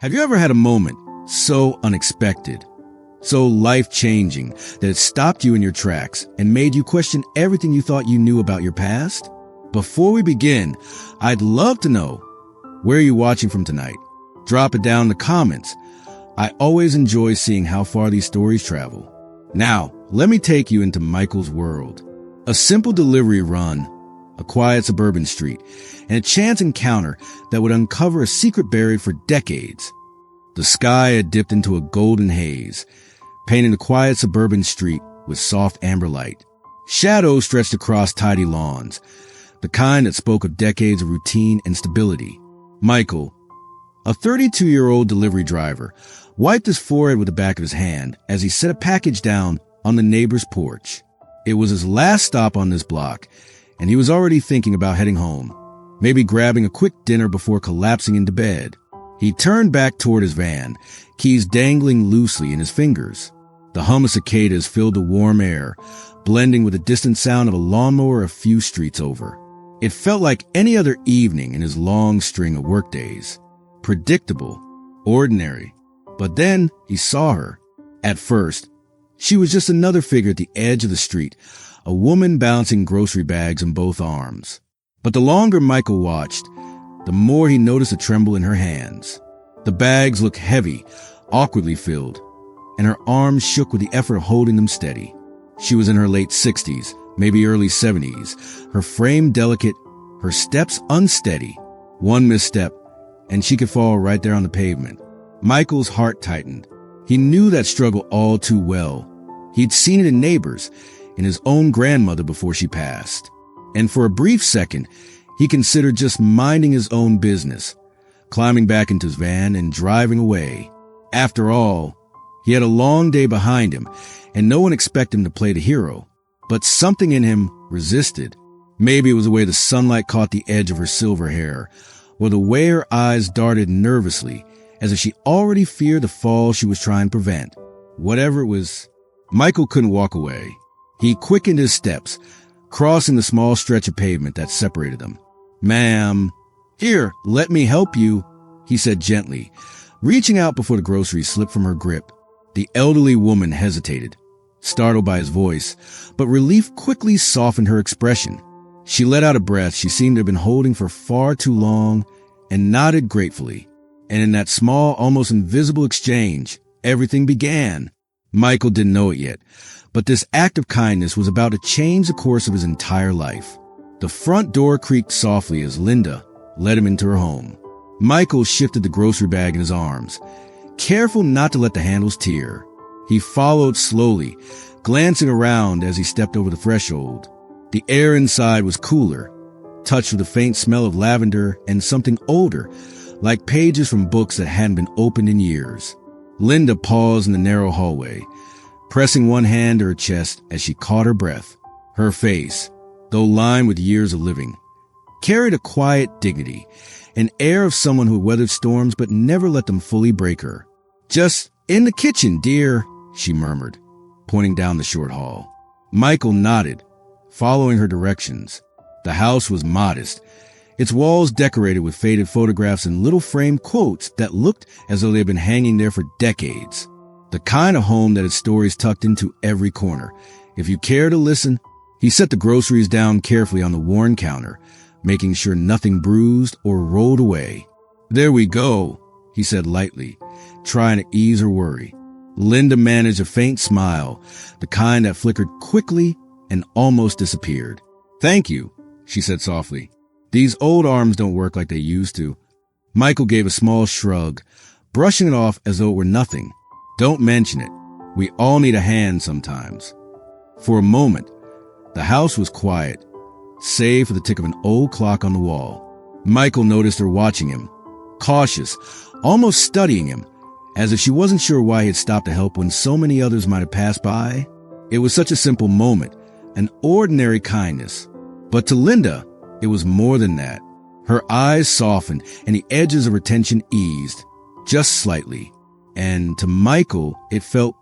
Have you ever had a moment so unexpected, so life-changing that it stopped you in your tracks and made you question everything you thought you knew about your past? Before we begin, I'd love to know, where are you watching from tonight? Drop it down in the comments. I always enjoy seeing how far these stories travel. Now, let me take you into Michael's world. A simple delivery run, a quiet suburban street, and a chance encounter that would uncover a secret buried for decades. The sky had dipped into a golden haze, painting the quiet suburban street with soft amber light. Shadows stretched across tidy lawns, the kind that spoke of decades of routine and stability. Michael, a 32-year-old delivery driver, wiped his forehead with the back of his hand as he set a package down on the neighbor's porch. It was his last stop on this block, and he was already thinking about heading home, maybe grabbing a quick dinner before collapsing into bed. He turned back toward his van, keys dangling loosely in his fingers. The hum of cicadas filled the warm air, blending with the distant sound of a lawnmower a few streets over. It felt like any other evening in his long string of workdays. Predictable, ordinary. But then he saw her. At first, she was just another figure at the edge of the street, a woman balancing grocery bags in both arms. But the longer Michael watched, the more he noticed a tremble in her hands. The bags looked heavy, awkwardly filled, and her arms shook with the effort of holding them steady. She was in her late 60s, maybe early 70s, her frame delicate, her steps unsteady. One misstep, and she could fall right there on the pavement. Michael's heart tightened. He knew that struggle all too well. He'd seen it in neighbors, in his own grandmother before she passed. And for a brief second, he considered just minding his own business, climbing back into his van and driving away. After all, he had a long day behind him, and no one expected him to play the hero. But something in him resisted. Maybe it was the way the sunlight caught the edge of her silver hair, or the way her eyes darted nervously, as if she already feared the fall she was trying to prevent. Whatever it was, Michael couldn't walk away. He quickened his steps, crossing the small stretch of pavement that separated them. "Ma'am, here, let me help you," he said gently, reaching out before the groceries slipped from her grip. The elderly woman hesitated, startled by his voice, but relief quickly softened her expression. She let out a breath she seemed to have been holding for far too long and nodded gratefully. And in that small, almost invisible exchange, everything began. Michael didn't know it yet, but this act of kindness was about to change the course of his entire life. The front door creaked softly as Linda led him into her home. Michael shifted the grocery bag in his arms, careful not to let the handles tear. He followed slowly, glancing around as he stepped over the threshold. The air inside was cooler, touched with a faint smell of lavender and something older, like pages from books that hadn't been opened in years. Linda paused in the narrow hallway, pressing one hand to her chest as she caught her breath. Her face, though lined with years of living, carried a quiet dignity, an air of someone who weathered storms but never let them fully break her. "Just in the kitchen, dear," she murmured, pointing down the short hall. Michael nodded, following her directions. The house was modest, its walls decorated with faded photographs and little framed quotes that looked as though they had been hanging there for decades. The kind of home that had stories tucked into every corner. If you care to listen. He set the groceries down carefully on the worn counter, making sure nothing bruised or rolled away. "There we go," he said lightly, trying to ease her worry. Linda managed a faint smile, the kind that flickered quickly and almost disappeared. "Thank you," she said softly. "These old arms don't work like they used to." Michael gave a small shrug, brushing it off as though it were nothing. "Don't mention it. We all need a hand sometimes." For a moment, the house was quiet, save for the tick of an old clock on the wall. Michael noticed her watching him, cautious, almost studying him, as if she wasn't sure why he had stopped to help when so many others might have passed by. It was such a simple moment, an ordinary kindness. But to Linda, it was more than that. Her eyes softened and the edges of her tension eased, just slightly. And to Michael, it felt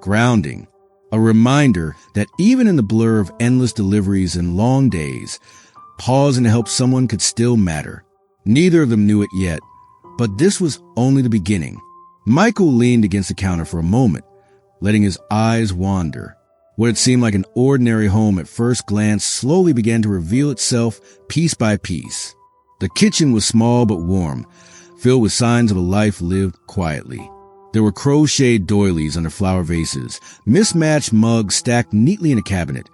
grounding. A reminder that even in the blur of endless deliveries and long days, pausing to help someone could still matter. Neither of them knew it yet, But this was only the beginning. Michael leaned against the counter for a moment, letting his eyes wander. What had seemed like an ordinary home at first glance slowly began to reveal itself piece by piece. The kitchen was small but warm, filled with signs of a life lived quietly. There were crocheted doilies under flower vases, mismatched mugs stacked neatly in a cabinet,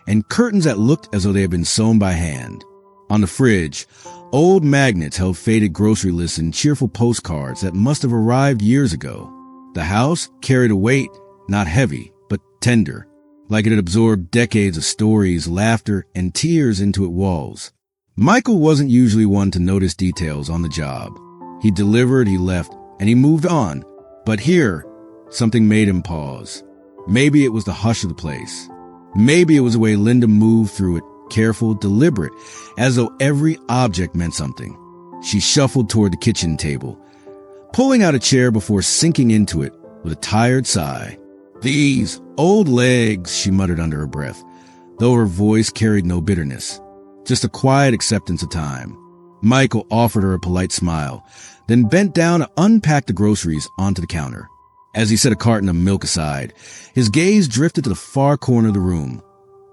and curtains that looked as though they had been sewn by hand. On the fridge, old magnets held faded grocery lists and cheerful postcards that must have arrived years ago. The house carried a weight, not heavy, but tender, like it had absorbed decades of stories, laughter, and tears into its walls. Michael wasn't usually one to notice details on the job. He delivered, he left, and he moved on. But here, something made him pause. Maybe it was the hush of the place. Maybe it was the way Linda moved through it, careful, deliberate, as though every object meant something. She shuffled toward the kitchen table, pulling out a chair before sinking into it with a tired sigh. "These old legs," she muttered under her breath, though her voice carried no bitterness, just a quiet acceptance of time. Michael offered her a polite smile, then bent down to unpack the groceries onto the counter. As he set a carton of milk aside, his gaze drifted to the far corner of the room,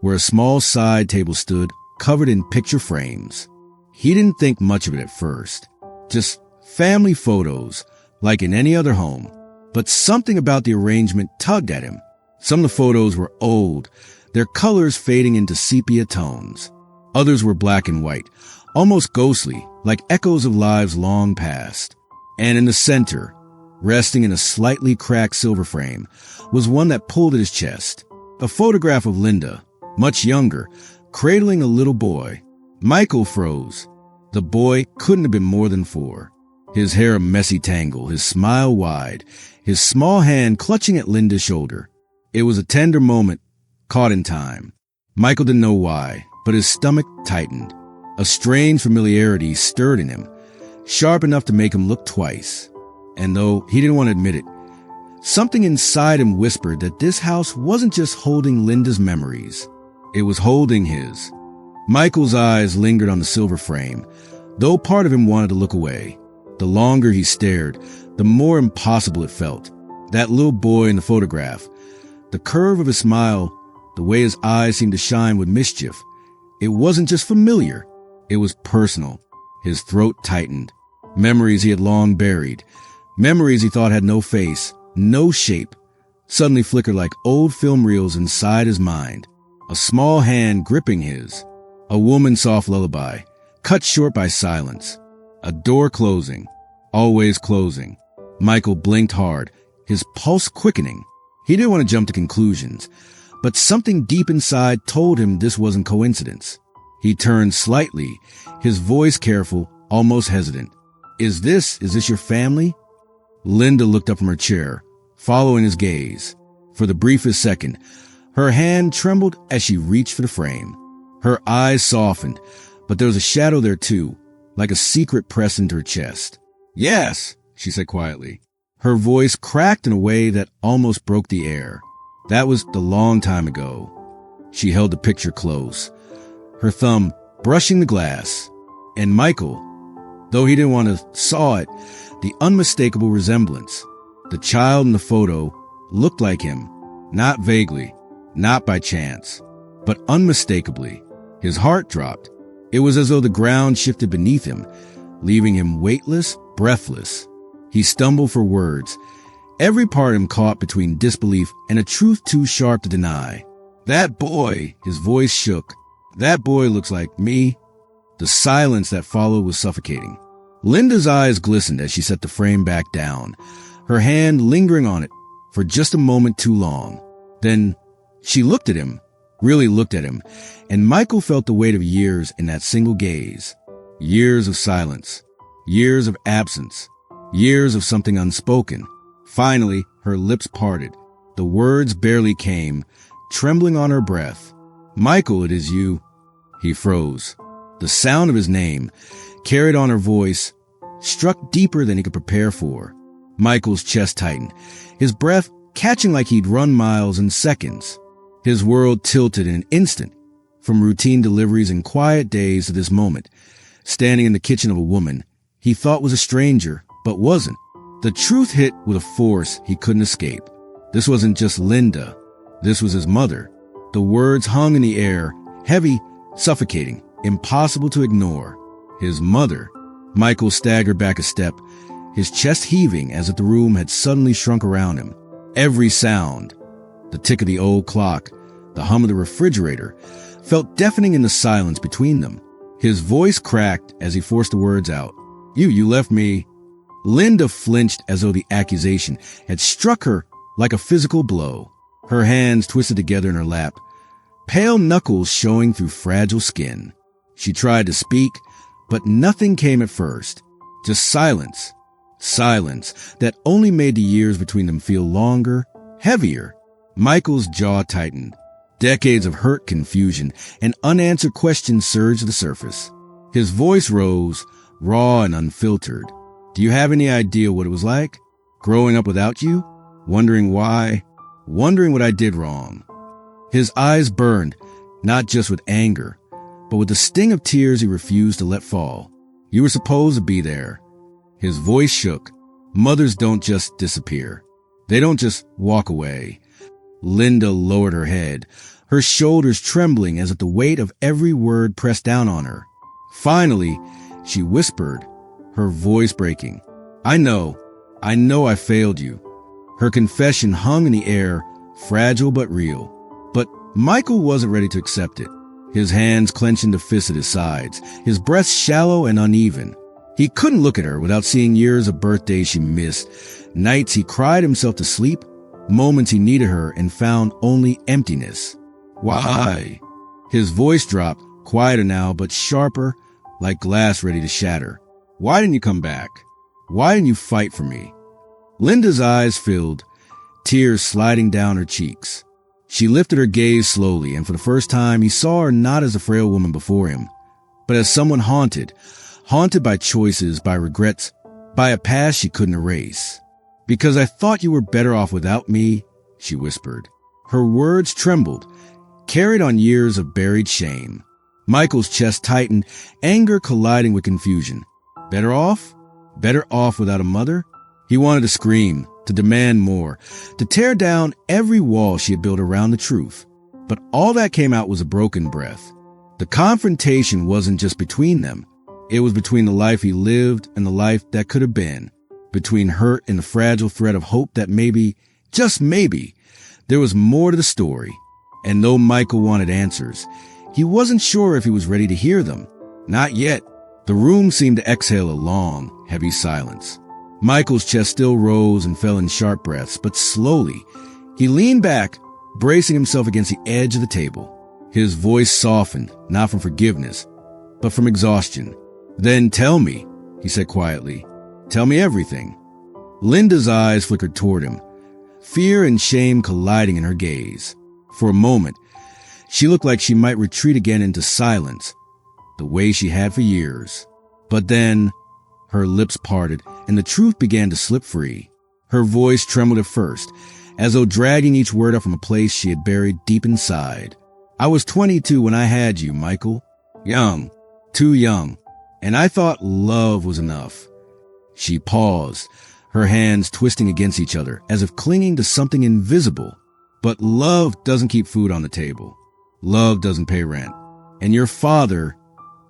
where a small side table stood, covered in picture frames. He didn't think much of it at first. Just family photos, like in any other home. But something about the arrangement tugged at him. Some of the photos were old, their colors fading into sepia tones. Others were black and white, almost ghostly, like echoes of lives long past. And in the center, resting in a slightly cracked silver frame, was one that pulled at his chest. A photograph of Linda, much younger, cradling a little boy. Michael froze. The boy couldn't have been more than 4. His hair a messy tangle, his smile wide, his small hand clutching at Linda's shoulder. It was a tender moment, caught in time. Michael didn't know why, but his stomach tightened. A strange familiarity stirred in him, sharp enough to make him look twice. And though he didn't want to admit it, something inside him whispered that this house wasn't just holding Linda's memories. It was holding his. Michael's eyes lingered on the silver frame, though part of him wanted to look away. The longer he stared, the more impossible it felt. That little boy in the photograph, the curve of his smile, the way his eyes seemed to shine with mischief. It wasn't just familiar. It was personal. His throat tightened. Memories he had long buried. Memories he thought had no face, no shape, suddenly flickered like old film reels inside his mind. A small hand gripping his. A woman's soft lullaby, cut short by silence. A door closing, always closing. Michael blinked hard, his pulse quickening. He didn't want to jump to conclusions, but something deep inside told him this wasn't coincidence. He turned slightly, his voice careful, almost hesitant. Is this your family?" Linda looked up from her chair, following his gaze. For the briefest second, her hand trembled as she reached for the frame. Her eyes softened, but there was a shadow there too, like a secret pressed into her chest. "Yes," she said quietly. Her voice cracked in a way that almost broke the air. That was the long time ago. She held the picture close, her thumb brushing the glass. And Michael, though he didn't want to, saw it, the unmistakable resemblance. The child in the photo looked like him, not vaguely, not by chance, but unmistakably. His heart dropped. It was as though the ground shifted beneath him, leaving him weightless, breathless. He stumbled for words, every part of him caught between disbelief and a truth too sharp to deny. "That boy," his voice shook. "That boy looks like me." The silence that followed was suffocating. Linda's eyes glistened as she set the frame back down, her hand lingering on it for just a moment too long. Then she looked at him, really looked at him, and Michael felt the weight of years in that single gaze. Years of silence, years of absence, years of something unspoken. Finally, her lips parted. The words barely came, trembling on her breath. "Michael, it is you." He froze. The sound of his name, carried on her voice, struck deeper than he could prepare for. Michael's chest tightened, his breath catching like he'd run miles in seconds. His world tilted in an instant, from routine deliveries and quiet days to this moment, standing in the kitchen of a woman he thought was a stranger, but wasn't. The truth hit with a force he couldn't escape. This wasn't just Linda. This was his mother. The words hung in the air, heavy, suffocating, impossible to ignore. His mother. Michael staggered back a step, his chest heaving as if the room had suddenly shrunk around him. Every sound, the tick of the old clock, the hum of the refrigerator, felt deafening in the silence between them. His voice cracked as he forced the words out. You left me. Linda flinched as though the accusation had struck her like a physical blow. Her hands twisted together in her lap, pale knuckles showing through fragile skin. She tried to speak, but nothing came at first. Just silence. Silence that only made the years between them feel longer, heavier. Michael's jaw tightened. Decades of hurt, confusion, and unanswered questions surged to the surface. His voice rose, raw and unfiltered. Do you have any idea what it was like? Growing up without you? Wondering why? Wondering what I did wrong. His eyes burned, not just with anger, but with the sting of tears he refused to let fall. You were supposed to be there. His voice shook. Mothers don't just disappear. They don't just walk away. Linda lowered her head, her shoulders trembling as if the weight of every word pressed down on her. Finally, she whispered, her voice breaking. I know I failed you. Her confession hung in the air, fragile but real. But Michael wasn't ready to accept it. His hands clenched into fists at his sides, his breath shallow and uneven. He couldn't look at her without seeing years of birthdays she missed, nights he cried himself to sleep, moments he needed her and found only emptiness. Why? His voice dropped, quieter now but sharper, like glass ready to shatter. Why didn't you come back? Why didn't you fight for me? Linda's eyes filled, tears sliding down her cheeks. She lifted her gaze slowly, and for the first time he saw her not as a frail woman before him, but as someone haunted by choices, by regrets, by a past she couldn't erase. Because I thought you were better off without me, she whispered. Her words trembled, carried on years of buried shame. Michael's chest tightened, anger colliding with confusion. Better off? Better off without a mother? He wanted to scream, to demand more, to tear down every wall she had built around the truth. But all that came out was a broken breath. The confrontation wasn't just between them. It was between the life he lived and the life that could have been. Between hurt and the fragile thread of hope that maybe, just maybe, there was more to the story. And though Michael wanted answers, he wasn't sure if he was ready to hear them. Not yet. The room seemed to exhale a long, heavy silence. Michael's chest still rose and fell in sharp breaths, but slowly, he leaned back, bracing himself against the edge of the table. His voice softened, not from forgiveness, but from exhaustion. Then tell me, he said quietly. Tell me everything. Linda's eyes flickered toward him, fear and shame colliding in her gaze. For a moment, she looked like she might retreat again into silence, the way she had for years. But then, her lips parted, and the truth began to slip free. Her voice trembled at first, as though dragging each word up from a place she had buried deep inside. I was 22 when I had you, Michael. Young, too young, and I thought love was enough. She paused, her hands twisting against each other, as if clinging to something invisible. But love doesn't keep food on the table. Love doesn't pay rent. And your father...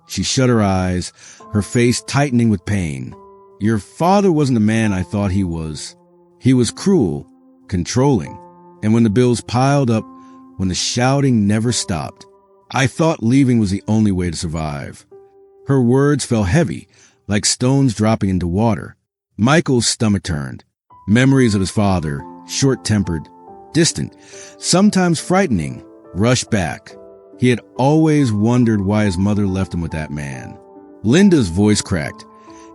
She shut her eyes, her face tightening with pain. Your father wasn't the man I thought he was. He was cruel, controlling. And when the bills piled up, when the shouting never stopped, I thought leaving was the only way to survive. Her words fell heavy, like stones dropping into water. Michael's stomach turned. Memories of his father, short-tempered, distant, sometimes frightening, rushed back. He had always wondered why his mother left him with that man. Linda's voice cracked,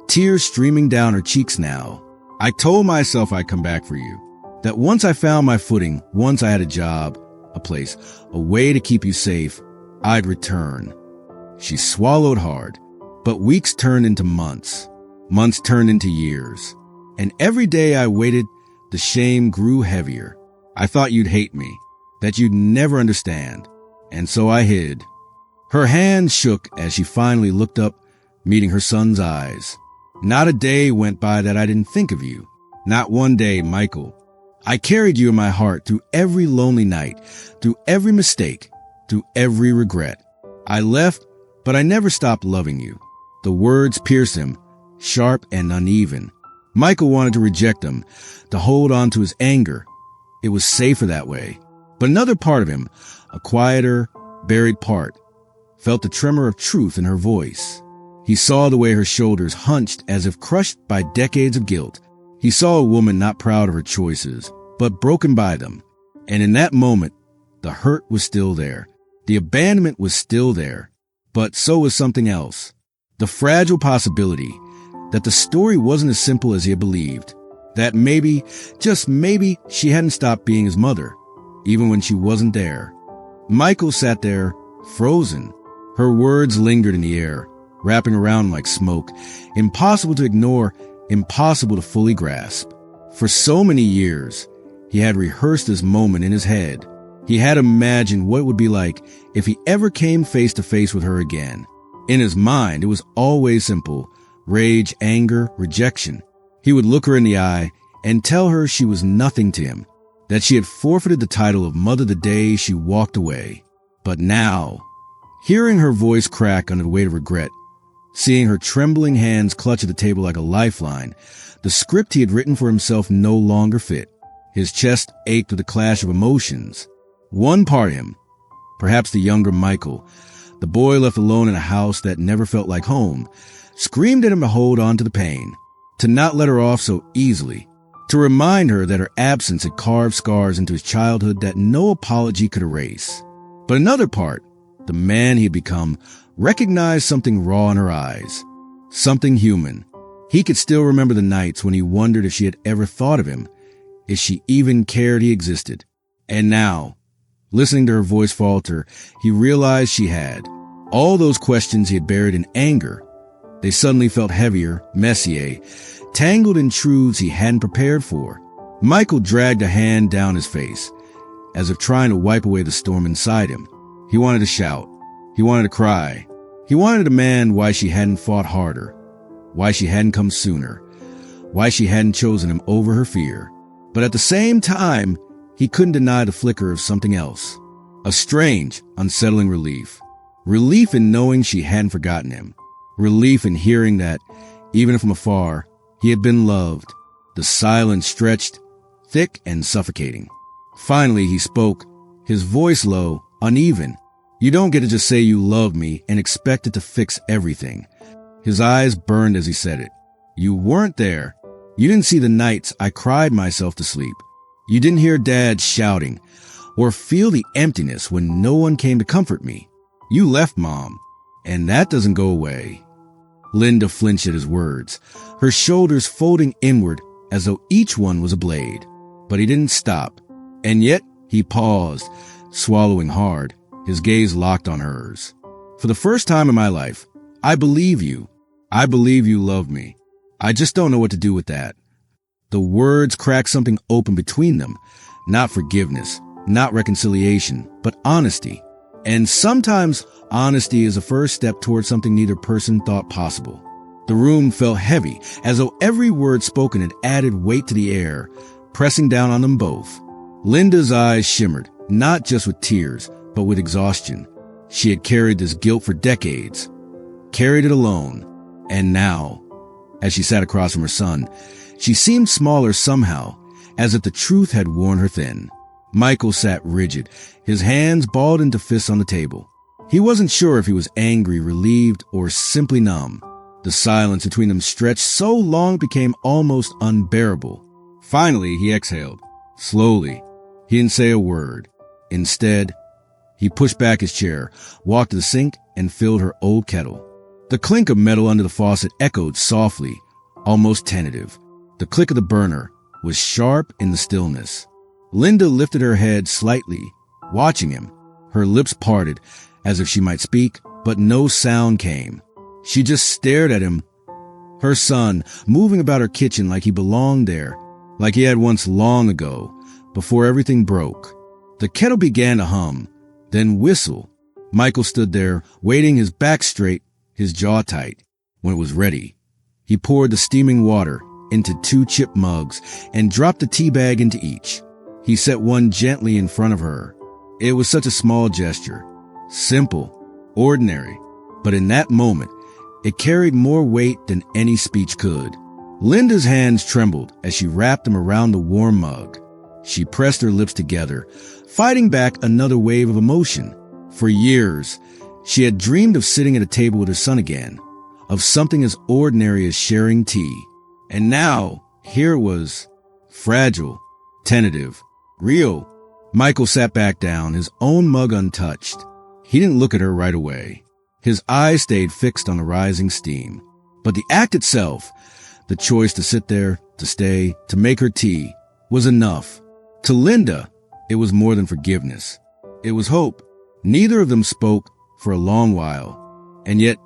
tears streaming down her cheeks now. I told myself I'd come back for you, that once I found my footing, once I had a job, a place, a way to keep you safe, I'd return. She swallowed hard, but weeks turned into months. Months turned into years. And every day I waited, the shame grew heavier. I thought you'd hate me, that you'd never understand. And so I hid. Her hand shook as she finally looked up, meeting her son's eyes. Not a day went by that I didn't think of you. Not one day, Michael. I carried you in my heart through every lonely night, through every mistake, through every regret. I left, but I never stopped loving you. The words pierced him, sharp and uneven. Michael wanted to reject them, to hold on to his anger. It was safer that way. But another part of him, a quieter, buried part, felt the tremor of truth in her voice. He saw the way her shoulders hunched as if crushed by decades of guilt. He saw a woman not proud of her choices, but broken by them. And in that moment, the hurt was still there. The abandonment was still there. But so was something else. The fragile possibility that the story wasn't as simple as he had believed. That maybe, just maybe, she hadn't stopped being his mother, even when she wasn't there. Michael sat there, frozen. Her words lingered in the air, wrapping around like smoke, impossible to ignore, impossible to fully grasp. For so many years, he had rehearsed this moment in his head. He had imagined what it would be like if he ever came face to face with her again. In his mind, it was always simple: rage, anger, rejection. He would look her in the eye and tell her she was nothing to him, that she had forfeited the title of mother the day she walked away. But now, hearing her voice crack under the weight of regret, seeing her trembling hands clutch at the table like a lifeline, the script he had written for himself no longer fit. His chest ached with a clash of emotions. One part of him, perhaps the younger Michael, the boy left alone in a house that never felt like home, screamed at him to hold on to the pain, to not let her off so easily, to remind her that her absence had carved scars into his childhood that no apology could erase. But another part, the man he had become, recognized something raw in her eyes, something human. He could still remember the nights when he wondered if she had ever thought of him, if she even cared he existed. And now, listening to her voice falter, he realized she had. All those questions he had buried in anger, they suddenly felt heavier, messier, tangled in truths he hadn't prepared for. Michael dragged a hand down his face, as if trying to wipe away the storm inside him. He wanted to shout. He wanted to cry. He wanted to demand why she hadn't fought harder, why she hadn't come sooner, why she hadn't chosen him over her fear. But at the same time, he couldn't deny the flicker of something else. A strange, unsettling relief. Relief in knowing she hadn't forgotten him. Relief in hearing that, even from afar, he had been loved. The silence stretched, thick and suffocating. Finally, he spoke, his voice low, uneven. You don't get to just say you love me and expect it to fix everything. His eyes burned as he said it. You weren't there. You didn't see the nights I cried myself to sleep. You didn't hear Dad shouting or feel the emptiness when no one came to comfort me. You left, Mom, and that doesn't go away. Linda flinched at his words, her shoulders folding inward as though each one was a blade. But he didn't stop. And yet he paused, swallowing hard, his gaze locked on hers. For the first time in my life, I believe you. I believe you love me. I just don't know what to do with that. The words cracked something open between them. Not forgiveness, not reconciliation, but honesty. And sometimes honesty is a first step towards something neither person thought possible. The room felt heavy, as though every word spoken had added weight to the air, pressing down on them both. Linda's eyes shimmered, not just with tears, but with exhaustion. She had carried this guilt for decades, carried it alone, and now, as she sat across from her son, she seemed smaller somehow, as if the truth had worn her thin. Michael sat rigid, his hands balled into fists on the table. He wasn't sure if he was angry, relieved, or simply numb. The silence between them stretched so long it became almost unbearable. Finally, he exhaled. Slowly. He didn't say a word. Instead, he pushed back his chair, walked to the sink, and filled her old kettle. The clink of metal under the faucet echoed softly, almost tentative. The click of the burner was sharp in the stillness. Linda lifted her head slightly, watching him, her lips parted, as if she might speak, but no sound came. She just stared at him, her son, moving about her kitchen like he belonged there, like he had once long ago, before everything broke. The kettle began to hum, then whistle. Michael stood there, waiting, his back straight, his jaw tight. When it was ready, He poured the steaming water into 2 chip mugs and dropped the tea bag into each. He set one gently in front of her. It was such a small gesture. Simple, ordinary, but in that moment, it carried more weight than any speech could. Linda's hands trembled as she wrapped them around the warm mug. She pressed her lips together, fighting back another wave of emotion. For years, she had dreamed of sitting at a table with her son again, of something as ordinary as sharing tea. And now, here it was, fragile, tentative, real. Michael sat back down, his own mug untouched. He didn't look at her right away. His eyes stayed fixed on the rising steam. But the act itself, the choice to sit there, to stay, to make her tea, was enough. To Linda, it was more than forgiveness. It was hope. Neither of them spoke for a long while. And yet,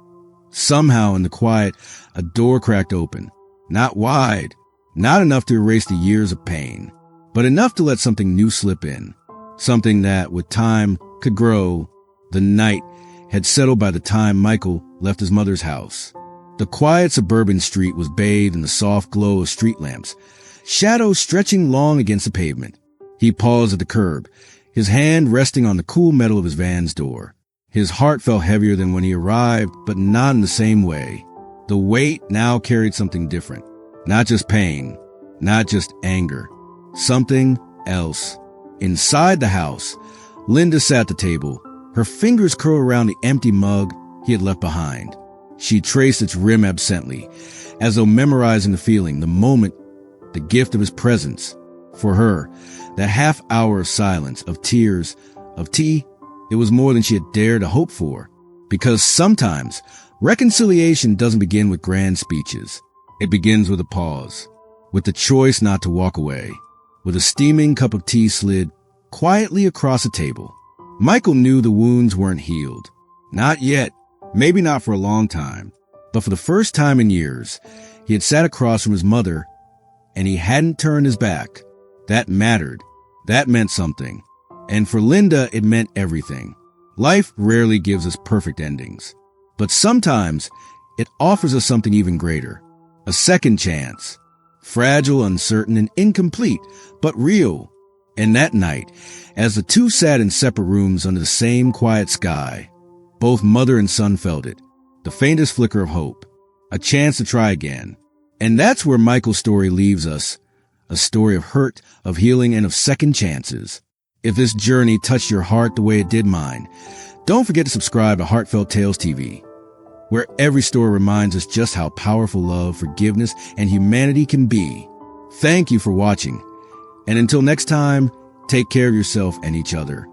somehow in the quiet, a door cracked open. Not wide, not enough to erase the years of pain, but enough to let something new slip in. Something that, with time, could grow. The night had settled by the time Michael left his mother's house. The quiet suburban street was bathed in the soft glow of street lamps, shadows stretching long against the pavement. He paused at the curb, his hand resting on the cool metal of his van's door. His heart felt heavier than when he arrived, but not in the same way. The weight now carried something different. Not just pain, not just anger. Something else. Inside the house, Linda sat at the table, her fingers curled around the empty mug he had left behind. She traced its rim absently, as though memorizing the feeling, the moment, the gift of his presence. For her, that half hour of silence, of tears, of tea, it was more than she had dared to hope for. Because sometimes, reconciliation doesn't begin with grand speeches. It begins with a pause, with the choice not to walk away, with a steaming cup of tea slid quietly across the table. Michael knew the wounds weren't healed. Not yet, maybe not for a long time, but for the first time in years, he had sat across from his mother, and he hadn't turned his back. That mattered. That meant something. And for Linda, it meant everything. Life rarely gives us perfect endings, but sometimes it offers us something even greater. A second chance. Fragile, uncertain, and incomplete, but real. And that night, as the two sat in separate rooms under the same quiet sky, both mother and son felt it. The faintest flicker of hope. A chance to try again. And that's where Michael's story leaves us. A story of hurt, of healing, and of second chances. If this journey touched your heart the way it did mine, don't forget to subscribe to Heartfelt Tales TV, where every story reminds us just how powerful love, forgiveness, and humanity can be. Thank you for watching. And until next time, take care of yourself and each other.